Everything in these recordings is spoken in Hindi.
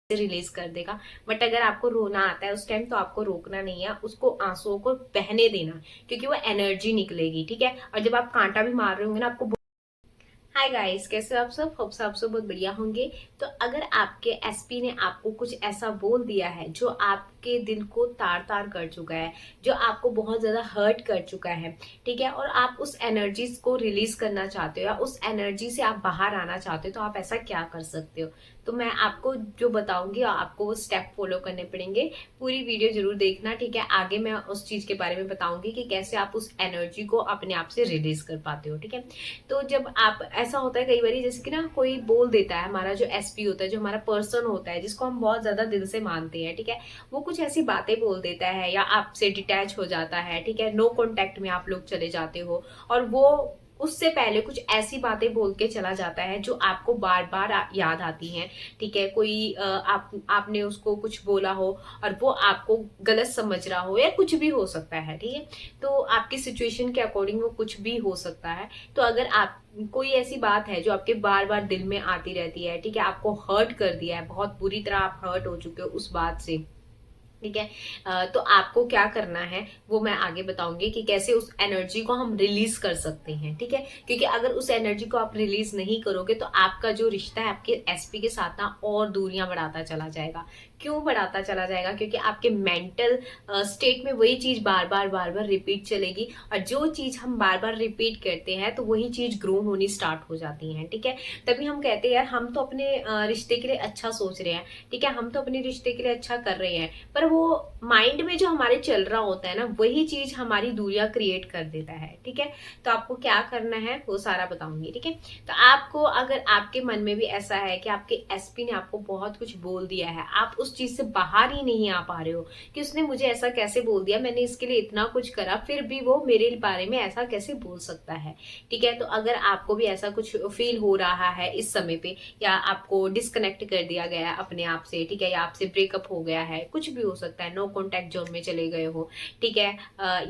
रिलीज कर देगा। बट अगर आपको रोना आता है उस टाइम तो आपको रोकना नहीं है, उसको आंसुओं को बहने देना, क्योंकि वो एनर्जी निकलेगी, ठीक है। और जब आप कांटा भी मार रहे होंगे ना आपको। हाय गाइस, कैसे हो आप सब? होप आप सब बहुत बढ़िया होंगे। तो अगर आपके एसपी ने आपको कुछ ऐसा बोल दिया है जो आपके दिल को तार तार कर चुका है, जो आपको बहुत ज्यादा हर्ट कर चुका है, ठीक है, और आप उस एनर्जी को रिलीज करना चाहते हो या उस एनर्जी से आप बाहर आना चाहते हो, तो आप ऐसा क्या कर सकते हो? तो मैं आपको जो बताऊंगी आपको वो स्टेप फॉलो करने पड़ेंगे। पूरी वीडियो जरूर देखना, ठीक है। आगे मैं उस चीज के बारे में बताऊंगी कि कैसे आप उस एनर्जी को अपने आप से रिलीज कर पाते हो, ठीक है। तो जब आप ऐसा होता है कई बार, जैसे कि ना कोई बोल देता है, हमारा जो एसपी होता है, जो हमारा पर्सन होता है जिसको हम बहुत ज्यादा दिल से मानते हैं, ठीक है, वो कुछ ऐसी बातें बोल देता है या आपसे डिटैच हो जाता है, ठीक है, नो कांटेक्ट में आप लोग चले जाते हो, और वो उससे पहले कुछ ऐसी बातें बोल के चला जाता है जो आपको बार बार याद आती हैं, ठीक है। कोई आपने उसको कुछ बोला हो और वो आपको गलत समझ रहा हो, या कुछ भी हो सकता है, ठीक है। तो आपकी सिचुएशन के अकॉर्डिंग वो कुछ भी हो सकता है। तो अगर आप कोई ऐसी बात है जो आपके बार बार दिल में आती रहती है, ठीक है, आपको हर्ट कर दिया है, बहुत बुरी तरह आप हर्ट हो चुके हो उस बात से, ठीक है, तो आपको क्या करना है वो मैं आगे बताऊंगी कि कैसे उस एनर्जी को हम रिलीज कर सकते हैं, ठीक है। क्योंकि अगर उस एनर्जी को आप रिलीज नहीं करोगे तो आपका जो रिश्ता है आपके एसपी के साथ ना और दूरियां बढ़ाता चला जाएगा। क्यों बढ़ाता चला जाएगा? क्योंकि आपके मेंटल स्टेट में वही चीज बार बार रिपीट चलेगी, और जो चीज हम बार बार रिपीट करते हैं तो वही चीज ग्रो होनी स्टार्ट हो जाती है, ठीक है। तभी हम कहते हैं यार हम तो अपने रिश्ते के लिए अच्छा सोच रहे हैं, ठीक है, हम तो अपने रिश्ते के लिए अच्छा कर रहे हैं, पर वो माइंड में जो हमारे चल रहा होता है ना, वही चीज हमारी दूरियां क्रिएट कर देता है, ठीक है। तो आपको क्या करना है वो सारा बताऊंगी, ठीक है। तो आपको, अगर आपके मन में भी ऐसा है कि आपके एसपी ने आपको बहुत कुछ बोल दिया है, आप उस चीज से बाहर ही नहीं आ पा रहे हो कि उसने मुझे ऐसा कैसे बोल दिया, मैंने इसके लिए इतना कुछ करा फिर भी वो मेरे बारे में ऐसा कैसे बोल सकता है, ठीक है। तो अगर आपको भी ऐसा कुछ फील हो रहा है इस समय पे, या आपको डिस्कनेक्ट कर दिया गया है अपने आप से, ठीक है, या आपसे ब्रेकअप हो गया है, कुछ भी हो सकता है, नो कॉन्टेक्ट जोन में चले गए हो, ठीक है,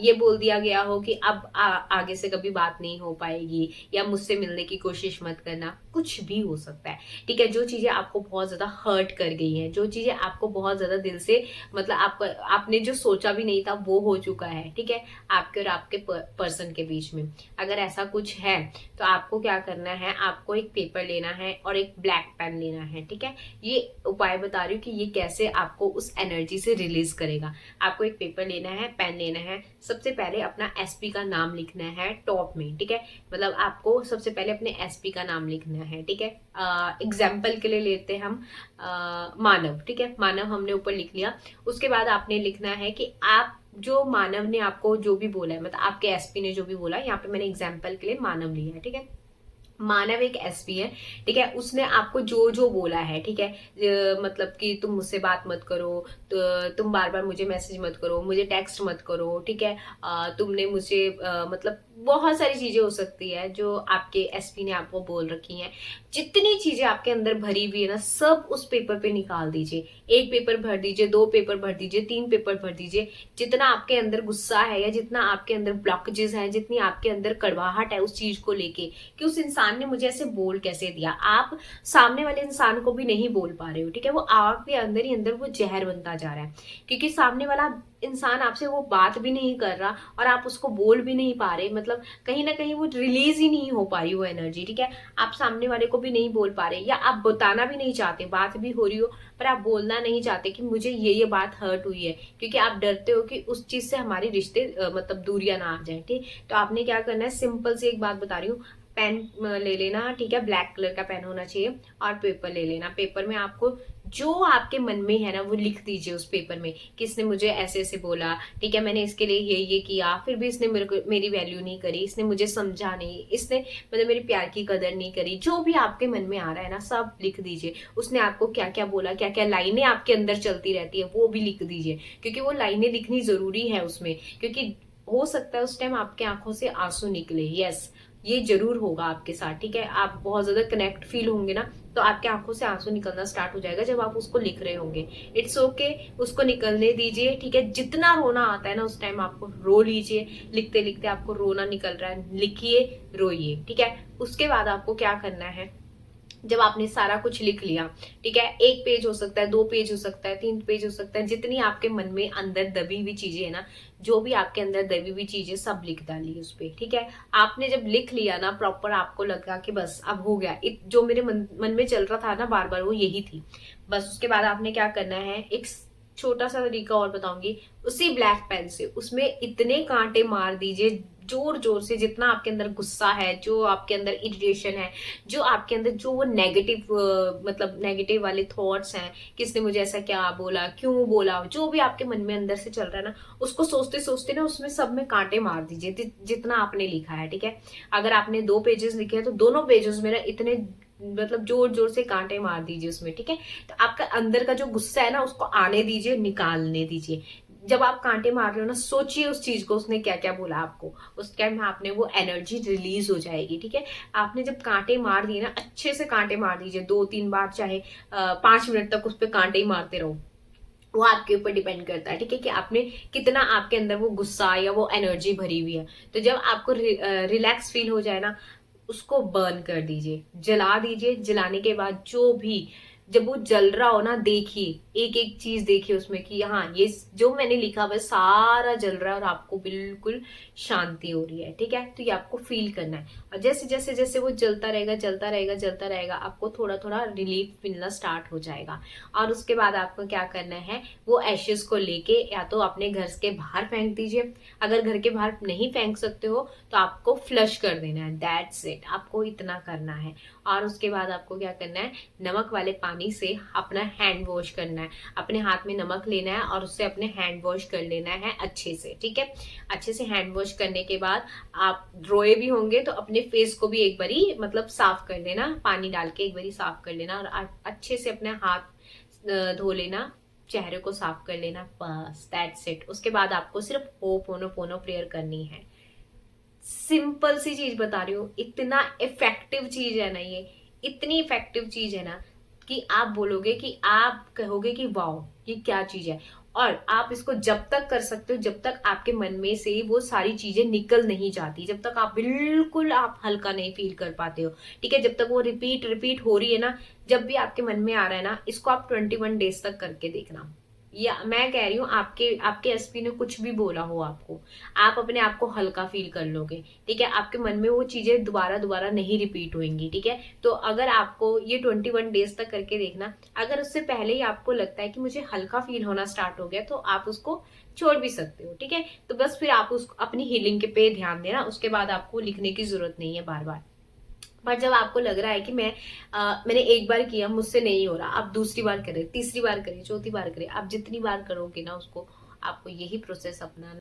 ये बोल दिया गया हो कि अब आगे से कभी बात नहीं हो पाएगी, या मुझसे मिलने की कोशिश मत करना, कुछ भी हो सकता है, ठीक है। जो चीजें आपको बहुत ज्यादा हर्ट कर गई हैं, जो चीजें आपको बहुत ज्यादा दिल से, मतलब आपने जो सोचा भी नहीं था वो हो चुका है, ठीक है, आपके और आपके पर्सन के बीच में, अगर ऐसा कुछ है तो आपको क्या करना है, आपको एक पेपर लेना है और एक ब्लैक पेन लेना है, ठीक है। ये उपाय बता रही हूँ कि ये कैसे आपको उस एनर्जी से रिलीज करेगा। आपको एक पेपर लेना है, पेन लेना है, सबसे पहले अपना एसपी का नाम लिखना है टॉप में, ठीक है, मतलब आपको सबसे पहले अपने एसपी का नाम लिखना है, ठीक है। एग्जाम्पल के लिए लेते हैं हम मानव, ठीक है, मानव हमने ऊपर लिख लिया। उसके बाद आपने लिखना है कि आप जो मानव ने आपको जो भी बोला है, मतलब आपके एसपी ने जो भी बोला है, यहाँ पे मैंने एग्जाम्पल के लिए मानव लिया है, ठीक है। मानव एक एसपी है, ठीक है, उसने आपको जो जो बोला है, ठीक है, मतलब कि तुम मुझसे बात मत करो, तो तुम बार बार मुझे मैसेज मत करो, मुझे टेक्स्ट मत करो, ठीक है, तुमने मुझे मतलब बहुत सारी चीजें हो सकती है जो आपके एसपी ने आपको बोल रखी हैं। जितनी चीजें आपके अंदर भरी हुई है ना, सब उस पेपर पे निकाल दीजिए। एक पेपर भर दीजिए, दो पेपर भर दीजिए, तीन पेपर भर दीजिए। जितना आपके अंदर गुस्सा है, या जितना आपके अंदर ब्लॉकेजेस है, जितनी आपके अंदर कड़वाहट है उस चीज को लेके कि उस इंसान ने मुझे ऐसे बोल कैसे दिया, आप सामने वाले इंसान को भी नहीं बोल पा रहे हो, ठीक है, वो आपके अंदर ही अंदर वो जहर बनता जा रहा है, क्योंकि सामने वाला इंसान आपसे वो बात भी नहीं कर रहा और आप उसको बोल भी नहीं पा रहे, मतलब कहीं ना कहीं वो रिलीज ही नहीं हो पा रही वो एनर्जी, ठीक है। आप सामने वाले को भी नहीं बोल पा रहे, या आप बताना भी नहीं चाहते, बात भी हो रही हो पर आप बोलना नहीं चाहते कि मुझे ये बात हर्ट हुई है, क्योंकि आप डरते हो कि उस चीज से हमारे रिश्ते मतलब दूरियां ना आ जाए, ठीक। तो आपने क्या करना है, सिंपल सी एक बात बता रही हूँ, पेन ले लेना, ठीक है, ब्लैक कलर का पेन होना चाहिए, और पेपर ले लेना। पेपर में आपको जो आपके मन में है ना वो लिख दीजिए उस पेपर में कि इसने मुझे ऐसे ऐसे बोला, ठीक है, मैंने इसके लिए ये किया, फिर भी इसने मेरी वैल्यू नहीं करी, इसने मुझे समझा नहीं, इसने मतलब मेरे प्यार की कदर नहीं करी। जो भी आपके मन में आ रहा है ना सब लिख दीजिए। उसने आपको क्या क्या बोला, क्या क्या लाइनें आपके अंदर चलती रहती है वो भी लिख दीजिए, क्योंकि वो लाइनें लिखनी जरूरी है उसमें, क्योंकि हो सकता है उस टाइम आपके आंखों से आंसू निकले। यस, ये जरूर होगा आपके साथ, ठीक है, आप बहुत ज्यादा कनेक्ट फील होंगे ना, तो आपके आंखों से आंसू निकलना स्टार्ट हो जाएगा जब आप उसको लिख रहे होंगे। इट्स ओके, उसको निकलने दीजिए, ठीक है। जितना रोना आता है ना उस टाइम आपको रो लीजिए, लिखते लिखते आपको रोना निकल रहा है, लिखिए, रोइए, ठीक है। उसके बाद आपको क्या करना है, जब आपने सारा कुछ लिख लिया, ठीक है, एक पेज हो सकता है, 2 पेज हो सकता है, 3 पेज हो सकता है, जितनी आपके मन में अंदर दबी हुई चीजें है ना, जो भी आपके अंदर दबी हुई चीजें सब लिख डाली उस पे, ठीक है। आपने जब लिख लिया ना प्रॉपर, आपको लगा कि बस अब हो गया, जो मेरे मन में चल रहा था ना बार बार, वो यही थी बस। उसके बाद आपने क्या करना है, एक छोटा सा तरीका और बताऊंगी। उसी ब्लैक पेन से उसमें इतने कांटे मार दीजिए जोर जोर से, जितना आपके अंदर गुस्सा है, जो आपके अंदर इरिटेशन है, जो आपके अंदर जो वो नेगेटिव मतलब नेगेटिव वाले थॉट्स हैं, किसने मुझे ऐसा क्या बोला, क्यों बोला, जो भी आपके मन में अंदर से चल रहा है ना, उसको सोचते सोचते ना उसमें सब में कांटे मार दीजिए जितना आपने लिखा है, ठीक है। अगर आपने 2 पेजेस लिखे हैं तो दोनों पेजेस में ना इतने मतलब जोर जोर से कांटे मार दीजिए उसमें, ठीक है। तो आपका अंदर का जो गुस्सा है ना, उसको आने दीजिए, निकालने दीजिए। जब आप कांटे मार रहे हो ना, सोचिए उस चीज को, उसने क्या क्या बोला आपको, उस टाइम आपने वो एनर्जी रिलीज हो जाएगी, ठीक है। आपने जब कांटे मार दिए ना, अच्छे से कांटे मार दीजिए 2-3 बार, चाहे 5 मिनट तक उस पर कांटे ही मारते रहो। वो आपके ऊपर डिपेंड करता है, ठीक है, कि आपने कितना आपके अंदर वो गुस्सा या वो एनर्जी भरी हुई है। तो जब आपको रिलैक्स फील हो जाए ना, उसको बर्न कर दीजिए, जला दीजिए। जलाने के बाद जो भी, जब वो जल रहा हो ना, देखिए एक एक चीज देखिए उसमें कि हाँ, ये जो मैंने लिखा हुआ सारा जल रहा है और आपको बिल्कुल शांति हो रही है, ठीक है। तो ये आपको फील करना है, और जैसे जैसे जैसे वो जलता रहेगा जलता रहेगा जलता रहेगा, आपको थोड़ा थोड़ा रिलीफ मिलना स्टार्ट हो जाएगा। और उसके बाद आपको क्या करना है, वो एशेस को लेके या तो अपने घर के बाहर फेंक दीजिए। अगर घर के बाहर नहीं फेंक सकते हो तो आपको फ्लश कर देना है, दैट्स इट, आपको इतना करना है। और उसके बाद आपको क्या करना है, नमक वाले पानी से अपना हैंड वॉश करना है। अपने हाथ में नमक लेना है और उससे अपने हैंड वॉश कर लेना है अच्छे से, ठीक है। अच्छे से हैंड वॉश करने के बाद आप रोए भी होंगे तो अपने फेस को भी एक बारी मतलब साफ कर लेना, पानी डाल के एक बारी साफ कर लेना, और अच्छे से अपने हाथ धो लेना, चेहरे को साफ कर लेना, बस दैट्स इट। उसके बाद आपको सिर्फ होपोनोपोनो प्रेयर करनी है। सिंपल सी चीज बता रही हूँ, इतना इफेक्टिव चीज है ना ये, इतनी इफेक्टिव चीज है ना कि आप बोलोगे, कि आप कहोगे कि वाओ ये क्या चीज है। और आप इसको जब तक कर सकते हो जब तक आपके मन में से वो सारी चीजें निकल नहीं जाती, जब तक आप बिल्कुल आप हल्का नहीं फील कर पाते हो, ठीक है। जब तक वो रिपीट रिपीट हो रही है ना, जब भी आपके मन में आ रहा है ना, इसको आप 21 डेज तक करके देखना। या मैं कह रही हूँ, आपके आपके एसपी ने कुछ भी बोला हो आपको, आप अपने आप को हल्का फील कर लोगे, ठीक है। आपके मन में वो चीजें दोबारा दोबारा नहीं रिपीट होंगी, ठीक है। तो अगर आपको ये 21 डेज तक करके देखना, अगर उससे पहले ही आपको लगता है कि मुझे हल्का फील होना स्टार्ट हो गया, तो आप उसको छोड़ भी सकते हो, ठीक है। तो बस फिर आप उस अपनी हीलिंग के पे ध्यान देना, उसके बाद आपको लिखने की जरूरत नहीं है बार बार। पर जब आपको लग रहा है कि मैंने एक बार किया, मुझसे नहीं हो रहा, आप दूसरी बार करें, तीसरी बार करें, चौथी बार करें, आप जितनी बार करोगे ना उसको, आपको यही प्रोसेस अपनाना।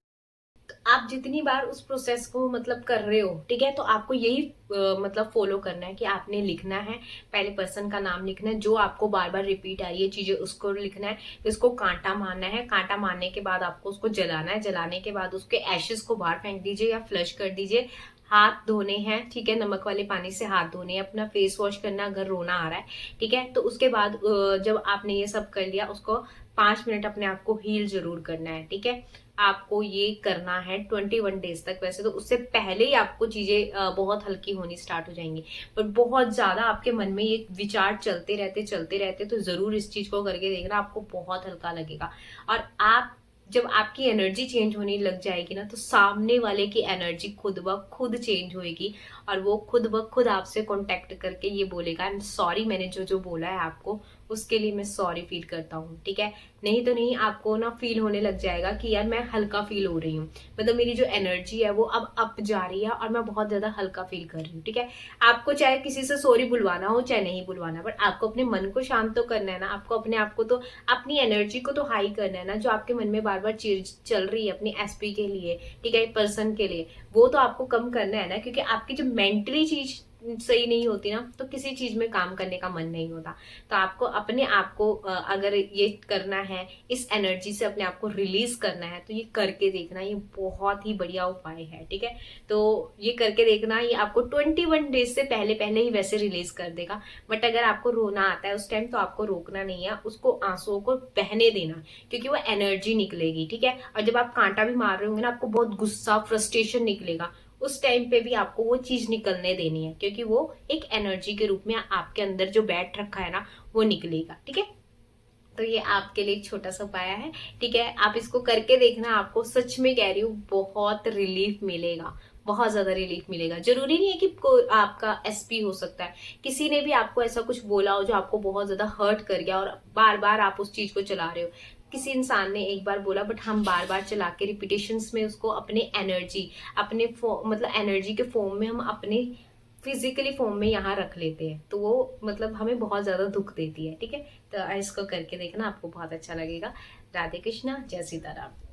आप जितनी बार उस प्रोसेस को मतलब कर रहे हो, ठीक है, तो आपको यही मतलब फॉलो करना है कि आपने लिखना है, पहले पर्सन का नाम लिखना है, जो आपको बार बार रिपीट आ रही है चीजें उसको लिखना है, इसको कांटा मारना है, कांटा मारने के बाद आपको उसको जलाना है, जलाने के बाद उसके एशेस को बाहर फेंक दीजिए या फ्लश कर दीजिए। हाथ धोने हैं, ठीक है, नमक वाले पानी से हाथ धोने हैं, अपना फेस वॉश करना अगर रोना आ रहा है, ठीक है। तो उसके बाद जब आपने ये सब कर लिया, उसको 5 मिनट अपने आप को हील जरूर करना है, ठीक है। आपको ये करना है 21 डेज तक। वैसे तो उससे पहले ही आपको चीजें बहुत हल्की होनी स्टार्ट हो जाएंगी, पर बहुत ज्यादा आपके मन में ये विचार चलते रहते तो जरूर इस चीज को करके देखना, आपको बहुत हल्का लगेगा। और आप जब आपकी एनर्जी चेंज होने लग जाएगी ना, तो सामने वाले की एनर्जी खुद ब खुद चेंज होएगी, और वो खुद ब खुद आपसे कांटेक्ट करके ये बोलेगा, आई एम सॉरी, मैंने जो जो बोला है आपको उसके लिए मैं सॉरी फील करता हूँ, ठीक है। नहीं तो नहीं, आपको ना फील होने लग जाएगा कि यार मैं हल्का फील हो रही हूँ, मतलब मेरी जो एनर्जी है वो अब अप जा रही है और मैं बहुत ज्यादा हल्का फील कर रही हूँ, ठीक है। आपको चाहे किसी से सॉरी बुलवाना हो चाहे नहीं बुलवाना, बट आपको अपने मन को शांत तो करना है ना, आपको अपने आप को तो, अपनी एनर्जी को तो हाई करना है ना, जो आपके मन में बार बार चीज चल रही है अपनी एसपी के लिए, ठीक है, पर्सन के लिए, वो तो आपको कम करना है ना। क्योंकि आपकी जो मेंटली चीज सही नहीं होती ना, तो किसी चीज में काम करने का मन नहीं होता। तो आपको अपने आप को अगर ये करना है, इस एनर्जी से अपने आप को रिलीज करना है, तो ये करके देखना, ये बहुत ही बढ़िया उपाय है, ठीक है। तो ये करके देखना, ये आपको 21 डेज से पहले पहले ही वैसे रिलीज कर देगा। बट अगर आपको रोना आता है उस टाइम, तो आपको रोकना नहीं है, उसको आंसुओं को बहने देना, क्योंकि वो एनर्जी निकलेगी, ठीक है। और जब आप कांटा भी मार रहे होंगे ना, आपको बहुत गुस्सा फ्रस्ट्रेशन निकलेगा, उस टाइम पे भी आपको वो चीज निकलने देनी है, क्योंकि वो एक एनर्जी के रूप में आपके अंदर जो बैठ रखा है ना वो निकलेगा। ठीक है, तो ये आपके लिए एक छोटा सा उपाय है। ठीक है, आप इसको करके देखना, आपको सच में कह रही हूँ बहुत रिलीफ मिलेगा, बहुत ज्यादा रिलीफ मिलेगा। जरूरी नहीं है कि आपका एसपी हो सकता है, किसी ने भी आपको ऐसा कुछ बोला हो जो आपको बहुत ज्यादा हर्ट कर गया और बार बार आप उस चीज को चला रहे हो। किसी इंसान ने एक बार बोला बट हम बार बार चला के रिपीटेशंस में उसको अपने एनर्जी, अपने मतलब एनर्जी के फॉर्म में हम अपने फिजिकली फॉर्म में यहाँ रख लेते हैं, तो वो मतलब हमें बहुत ज्यादा दुख देती है। ठीक है, तो इसको करके देखना, आपको बहुत अच्छा लगेगा। राधे कृष्णा, जय सीताराम।